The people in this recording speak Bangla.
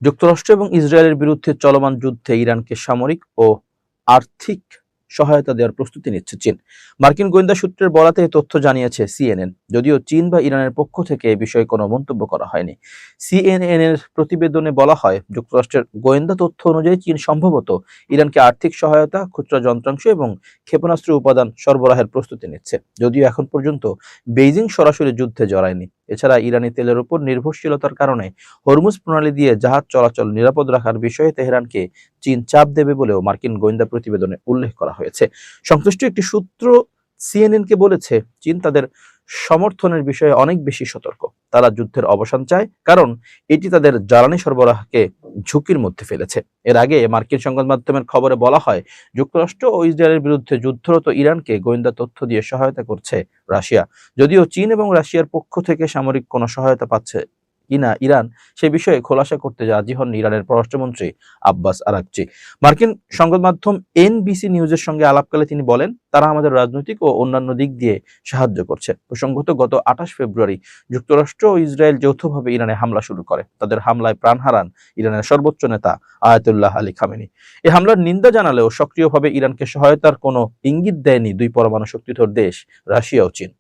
যুক্তরাষ্ট্র এবং ইসরায়েলের বিরুদ্ধে চলমান যুদ্ধে ইরানকে সামরিক ও আর্থিক সহায়তা দেওয়ার প্রস্তুতি নিচ্ছে চীন। মার্কিন গোয়েন্দা সূত্রের বরাতে এই তথ্য জানিয়েছে সিএনএন, যদিও চীন বা ইরানের পক্ষ থেকে এ বিষয়ে কোনো মন্তব্য করা হয়নি। সিএনএন এর প্রতিবেদনে বলা হয়, যুক্তরাষ্ট্রের গোয়েন্দা তথ্য অনুযায়ী চীন সম্ভবত ইরানকে আর্থিক সহায়তা, খুচরা যন্ত্রাংশ এবং ক্ষেপণাস্ত্র উপাদান সরবরাহের প্রস্তুতি নিচ্ছে, যদিও এখন পর্যন্ত বেইজিং সরাসরি যুদ্ধে জড়ায়নি। এছাড়া ইরানি তেলের উপর নির্ভরশীলতার কারণে হরমুজ প্রণালী দিয়ে জাহাজ চলাচল নিরাপদ রাখার বিষয়ে তেহরানকে চীন চাপ দেবে বলেও মার্কিন গোয়েন্দা প্রতিবেদনে উল্লেখ করা হয়েছে। সংশ্লিষ্ট একটি সূত্র সিএনএনকে বলেছে, চীন তাদের সমর্থনের বিষয়ে অনেক বেশি সতর্ক। তারা যুদ্ধের অবসান চায়, কারণ এটি তাদের জ্বালানি সরবরাহকে ঝুঁকির মধ্যে ফেলেছে। এর আগে মার্কিন সংবাদ মাধ্যমের খবরে বলা হয়, যুক্তরাষ্ট্র ও ইসরায়েলের বিরুদ্ধে যুদ্ধরত ইরানকে গোয়েন্দা তথ্য দিয়ে সহায়তা করছে রাশিয়া। যদিও চীন এবং রাশিয়ার পক্ষ থেকে সামরিক কোনো সহায়তা পাচ্ছে কিনা ইরান সে বিষয়ে খোলাসা করতে রাজি হন ইরানের পররাষ্ট্রমন্ত্রী আব্বাস আরাকচি। মার্কিন সংবাদ মাধ্যম এনবিসি নিউজের সঙ্গে আলাপকালে তিনি বলেন, তারা আমাদের রাজনৈতিক ও অন্যান্য দিক দিয়ে সাহায্য করছে। প্রসঙ্গত, গত 28 ফেব্রুয়ারি যুক্তরাষ্ট্র ও ইসরায়েল যৌথভাবে ইরানে হামলা শুরু করে। তাদের হামলায় প্রাণ হারান ইরানের সর্বোচ্চ নেতা আয়াতুল্লাহ আলী খামেনি। এই হামলার নিন্দা জানালেও সক্রিয়ভাবে ইরানকে সহায়তার কোনো ইঙ্গিত দেয়নি দুই পরমাণু শক্তিধর দেশ রাশিয়া ও চীন।